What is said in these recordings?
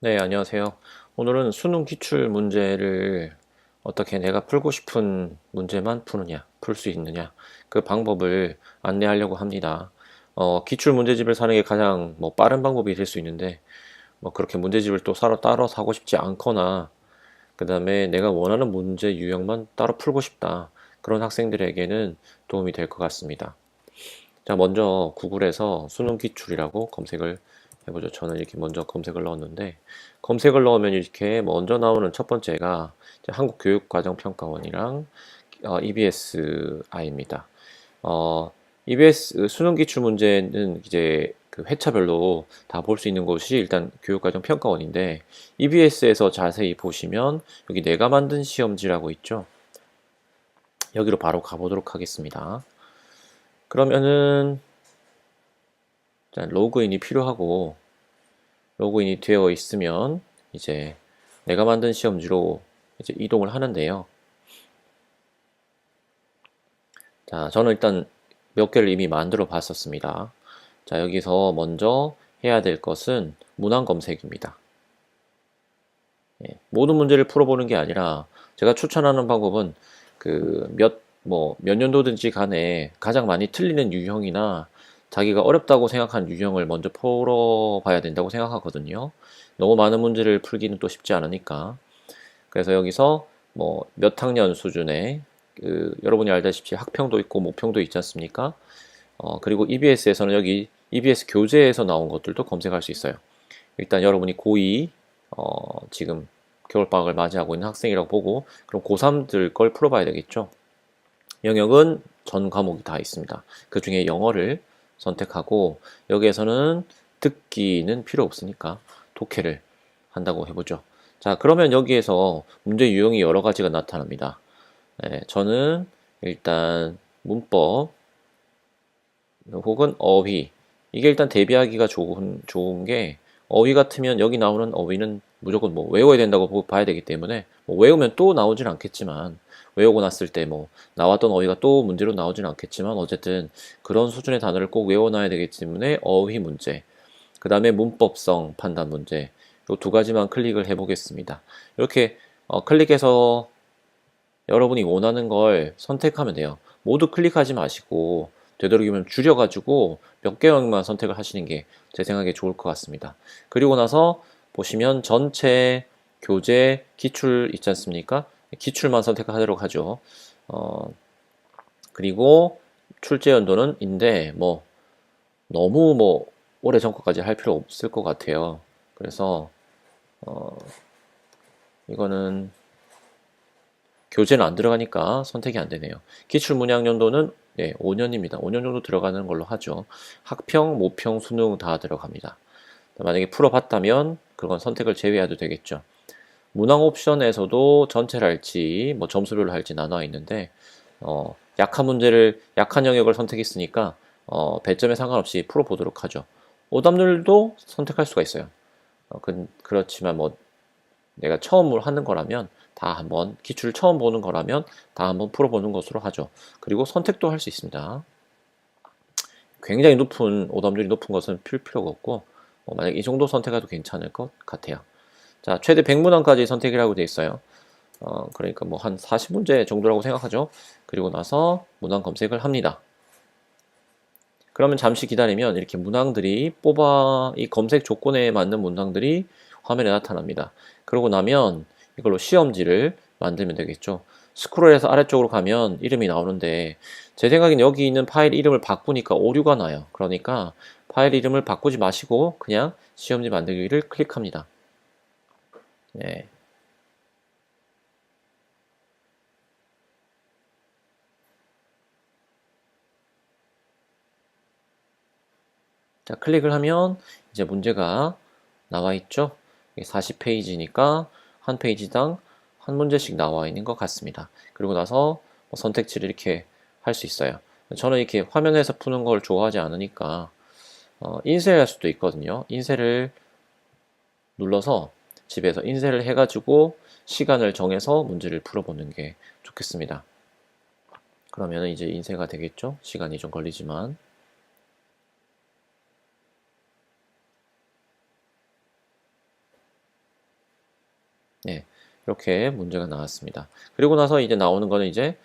네, 안녕하세요. 오늘은 수능 기출 문제를 어떻게 내가 풀고 싶은 문제만 푸느냐, 풀 수 있느냐, 그 방법을 안내하려고 합니다. 기출 문제집을 사는 게 가장 빠른 방법이 될 수 있는데, 그렇게 문제집을 또 따로 사고 싶지 않거나, 그 다음에 내가 원하는 문제 유형만 따로 풀고 싶다. 그런 학생들에게는 도움이 될 것 같습니다. 자, 먼저 구글에서 수능 기출이라고 검색을 해보죠. 저는 이렇게 먼저 검색을 넣었는데, 검색을 넣으면 이렇게 먼저 나오는 첫 번째가 이제 한국교육과정평가원이랑 EBSI입니다. EBS 수능 기출 문제는 이제 그 회차별로 다 볼 수 있는 곳이 일단 교육과정평가원인데, EBS에서 자세히 보시면 여기 내가 만든 시험지라고 있죠. 여기로 바로 가보도록 하겠습니다. 그러면은 일단 로그인이 필요하고, 로그인이 되어 있으면 이제 내가 만든 시험지로 이제 이동을 하는데요. 자, 저는 일단 몇 개를 이미 만들어 봤었습니다. 자, 여기서 먼저 해야 될 것은 문항 검색입니다. 모든 문제를 풀어보는 게 아니라 제가 추천하는 방법은 몇 년도든지 간에 가장 많이 틀리는 유형이나 자기가 어렵다고 생각한 유형을 먼저 풀어봐야 된다고 생각하거든요. 너무 많은 문제를 풀기는 또 쉽지 않으니까. 그래서 여기서 몇 학년 수준의 여러분이 알다시피 학평도 있고 모평도 있지 않습니까? 그리고 EBS에서는 여기 EBS 교재에서 나온 것들도 검색할 수 있어요. 일단 여러분이 고2 지금 겨울방학을 맞이하고 있는 학생이라고 보고, 그럼 고3들 걸 풀어봐야 되겠죠. 영역은 전 과목이 다 있습니다. 그 중에 영어를 선택하고, 여기에서는 듣기는 필요 없으니까 독해를 한다고 해보죠. 자, 그러면 여기에서 문제 유형이 여러 가지가 나타납니다. 저는 일단 문법 혹은 어휘, 이게 일단 대비하기가 좋은 게, 어휘 같으면 여기 나오는 어휘는 무조건 외워야 된다고 봐야 되기 때문에, 외우면 또 나오진 않겠지만, 외우고 났을 때 나왔던 어휘가 또 문제로 나오진 않겠지만, 어쨌든 그런 수준의 단어를 꼭 외워놔야 되기 때문에 어휘 문제, 그 다음에 문법성 판단 문제, 이 두 가지만 클릭을 해보겠습니다. 이렇게 클릭해서 여러분이 원하는 걸 선택하면 돼요. 모두 클릭하지 마시고 되도록이면 줄여가지고 몇 개만 선택을 하시는 게 제 생각에 좋을 것 같습니다. 그리고 나서 보시면 전체 교재 기출 있지 않습니까? 기출만 선택하도록 하죠. 어, 그리고 출제 연도는 인데 너무 오래전 것까지 할 필요 없을 것 같아요. 그래서 어, 이거는 교재는 안 들어가니까 선택이 안 되네요. 기출문양 연도는 5년입니다. 5년 정도 들어가는 걸로 하죠. 학평, 모평, 수능 다 들어갑니다. 만약에 풀어봤다면 그건 선택을 제외해도 되겠죠. 문항 옵션에서도 전체를 할지 점수별로 할지 나눠 있는데, 약한 영역을 선택했으니까 배점에 상관없이 풀어보도록 하죠. 오답률도 선택할 수가 있어요. 그렇지만 내가 처음 하는 거라면 다 한번, 기출 처음 보는 거라면 다 한번 풀어보는 것으로 하죠. 그리고 선택도 할 수 있습니다. 굉장히 오답률이 높은 것은 필 필요가 없고, 만약 이 정도 선택해도 괜찮을 것 같아요. 자, 최대 100문항까지 선택이라고 되어 있어요. 그러니까 한 40문제 정도라고 생각하죠. 그리고 나서 문항 검색을 합니다. 그러면 잠시 기다리면 이렇게 이 검색 조건에 맞는 문항들이 화면에 나타납니다. 그러고 나면 이걸로 시험지를 만들면 되겠죠. 스크롤해서 아래쪽으로 가면 이름이 나오는데, 제 생각엔 여기 있는 파일 이름을 바꾸니까 오류가 나요. 그러니까 파일 이름을 바꾸지 마시고 그냥 시험지 만들기를 클릭합니다. 네. 자, 클릭을 하면 이제 문제가 나와 있죠. 40페이지니까 한 페이지당 한 문제씩 나와 있는 것 같습니다. 그리고 나서 선택지를 이렇게 할 수 있어요. 저는 이렇게 화면에서 푸는 걸 좋아하지 않으니까 인쇄할 수도 있거든요. 인쇄를 눌러서 집에서 인쇄를 해가지고 시간을 정해서 문제를 풀어보는 게 좋겠습니다. 그러면 이제 인쇄가 되겠죠. 시간이 좀 걸리지만. 네, 이렇게 문제가 나왔습니다. 그리고 나서 이제 나오는 거는 이제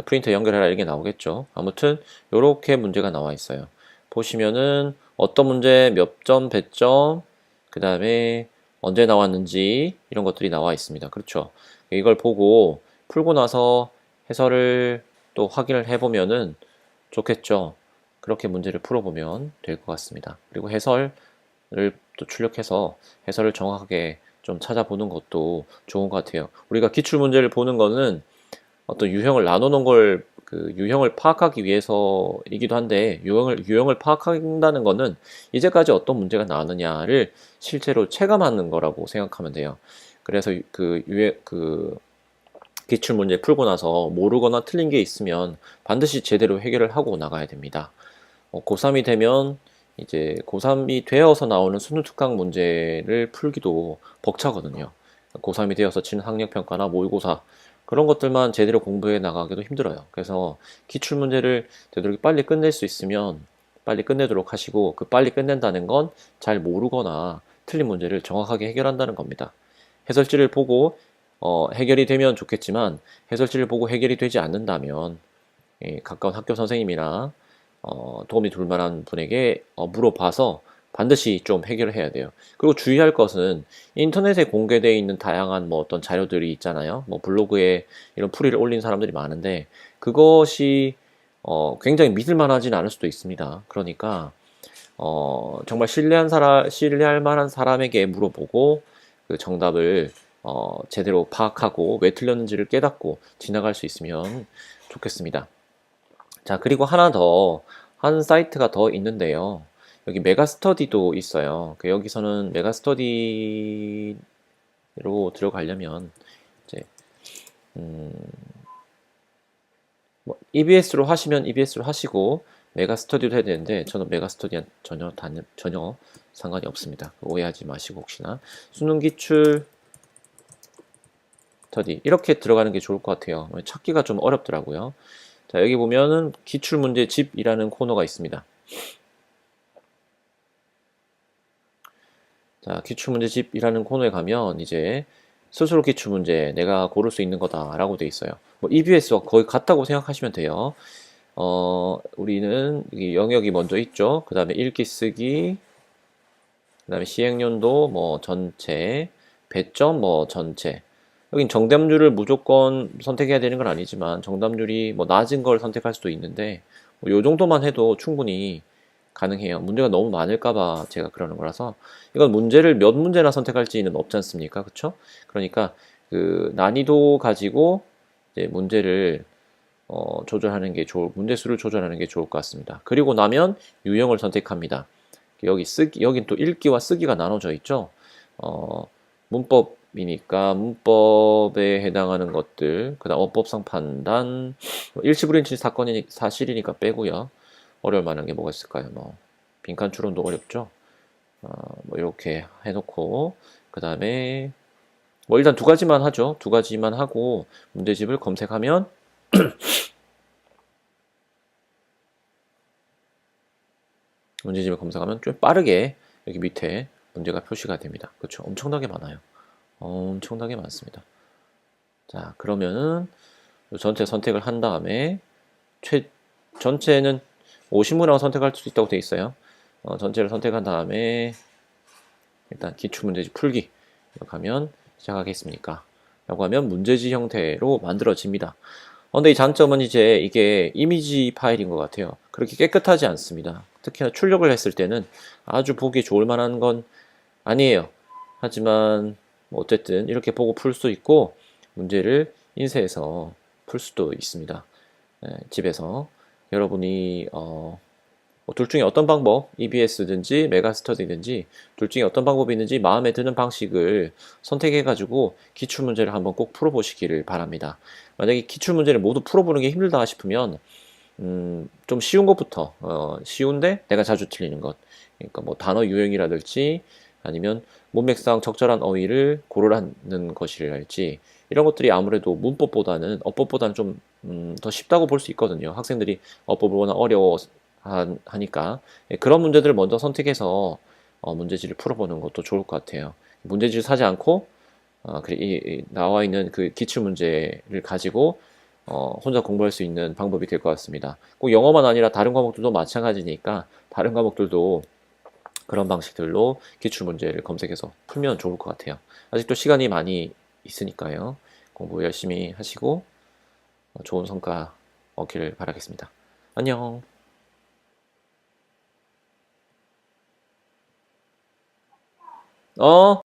프린터 연결해라 이게 나오겠죠. 아무튼 이렇게 문제가 나와 있어요. 보시면은 어떤 문제 몇 점, 몇 점, 그 다음에 언제 나왔는지 이런 것들이 나와 있습니다. 그렇죠. 이걸 보고 풀고 나서 해설을 또 확인을 해보면은 좋겠죠. 그렇게 문제를 풀어보면 될 것 같습니다. 그리고 해설을 또 출력해서 해설을 정확하게 좀 찾아보는 것도 좋은 것 같아요. 우리가 기출 문제를 보는 거는 어떤 유형을 나눠놓은 걸 그 유형을 파악하기 위해서이기도 한데 유형을 파악한다는 거는 이제까지 어떤 문제가 나왔느냐를 실제로 체감하는 거라고 생각하면 돼요. 그래서 그 기출 문제 풀고 나서 모르거나 틀린 게 있으면 반드시 제대로 해결을 하고 나가야 됩니다. 고3이 되면 이제 고3이 되어서 나오는 수능 특강 문제를 풀기도 벅차거든요. 고3이 되어서 치는 학력평가나 모의고사 그런 것들만 제대로 공부해 나가기도 힘들어요. 그래서 기출 문제를 되도록 빨리 끝낼 수 있으면 빨리 끝내도록 하시고 그 빨리 끝낸다는 건 잘 모르거나 틀린 문제를 정확하게 해결한다는 겁니다. 해설지를 보고 해결이 되면 좋겠지만 해설지를 보고 해결이 되지 않는다면 가까운 학교 선생님이나 도움이 될 만한 분에게 물어봐서 반드시 좀 해결을 해야 돼요. 그리고 주의할 것은 인터넷에 공개되어 있는 다양한 뭐 어떤 자료들이 있잖아요. 뭐 블로그에 이런 풀이를 올린 사람들이 많은데 그것이 굉장히 믿을만하진 않을 수도 있습니다. 그러니까 정말 신뢰할 만한 사람에게 물어보고 그 정답을 제대로 파악하고 왜 틀렸는지를 깨닫고 지나갈 수 있으면 좋겠습니다. 자, 그리고 한 사이트가 더 있는데요. 여기 메가스터디도 있어요. 여기서는 메가스터디로 들어가려면 이제 뭐 EBS로 하시면 EBS로 하시고 메가스터디도 해야 되는데 저는 메가스터디한 전혀 상관이 없습니다. 오해하지 마시고 혹시나 수능 기출 스터디 이렇게 들어가는 게 좋을 것 같아요. 찾기가 좀 어렵더라고요. 자, 여기 보면은 기출문제집이라는 코너가 있습니다. 자, 기출문제집이라는 코너에 가면 이제 스스로 기출문제 내가 고를 수 있는 거다라고 돼 있어요. 뭐 EBS와 거의 같다고 생각하시면 돼요. 우리는 여기 영역이 먼저 있죠. 그 다음에 읽기 쓰기, 그 다음에 시행연도 뭐 전체, 배점 뭐 전체. 여긴 정답률을 무조건 선택해야 되는 건 아니지만 정답률이 뭐 낮은 걸 선택할 수도 있는데 뭐요 정도만 해도 충분히 가능해요. 문제가 너무 많을까봐 제가 그러는 거라서 이건 문제를 몇 문제나 선택할지는 없지 않습니까? 그쵸? 그러니까 그 난이도 가지고 이제 문제를 조절하는 게 문제수를 조절하는 게 좋을 것 같습니다. 그리고 나면 유형을 선택합니다. 여긴 또 읽기와 쓰기가 나눠져 있죠. 문법이니까 문법에 해당하는 것들, 그다음 어법상 판단, 일시불인치 사실이니까 빼고요. 어려울 만한 게 뭐가 있을까요? 뭐 빈칸 추론도 어렵죠. 뭐 이렇게 해놓고 그 다음에 뭐 일단 두 가지만 하죠. 두 가지만 하고 문제집을 검색하면 좀 빠르게 여기 밑에 문제가 표시가 됩니다. 그렇죠? 엄청나게 많아요. 엄청나게 많습니다. 자, 그러면은 전체 선택을 한 다음에 전체는 50문항 선택할 수 있다고 되어 있어요. 전체를 선택한 다음에 일단 기출문제집 풀기 이렇게 하면 시작하겠습니까? 라고 하면 문제지 형태로 만들어집니다. 근데 이 장점은 이제 이게 이미지 파일인 것 같아요. 그렇게 깨끗하지 않습니다. 특히나 출력을 했을 때는 아주 보기 좋을 만한 건 아니에요. 하지만 뭐 어쨌든 이렇게 보고 풀 수 있고 문제를 인쇄해서 풀 수도 있습니다. 집에서 여러분이 둘 중에 어떤 방법, EBS든지 메가스터디든지 둘 중에 어떤 방법이 있는지 마음에 드는 방식을 선택해가지고 기출문제를 한번 꼭 풀어보시기를 바랍니다. 만약에 기출문제를 모두 풀어보는 게 힘들다 싶으면 좀 쉬운 것부터 쉬운데 내가 자주 틀리는 것 그러니까 뭐 단어 유형이라든지 아니면 문맥상 적절한 어휘를 고르라는 것이랄지 이런 것들이 아무래도 문법보다는 어법보다는 좀 더 쉽다고 볼 수 있거든요. 학생들이 어법을 워낙 어려워하니까 그런 문제들을 먼저 선택해서 문제지를 풀어보는 것도 좋을 것 같아요. 문제지를 사지 않고 나와 있는 그 기출 문제를 가지고 혼자 공부할 수 있는 방법이 될 것 같습니다. 꼭 영어만 아니라 다른 과목들도 마찬가지니까 다른 과목들도 그런 방식들로 기출 문제를 검색해서 풀면 좋을 것 같아요. 아직도 시간이 많이 있으니까요. 공부 열심히 하시고 좋은 성과 얻기를 바라겠습니다. 안녕. 어?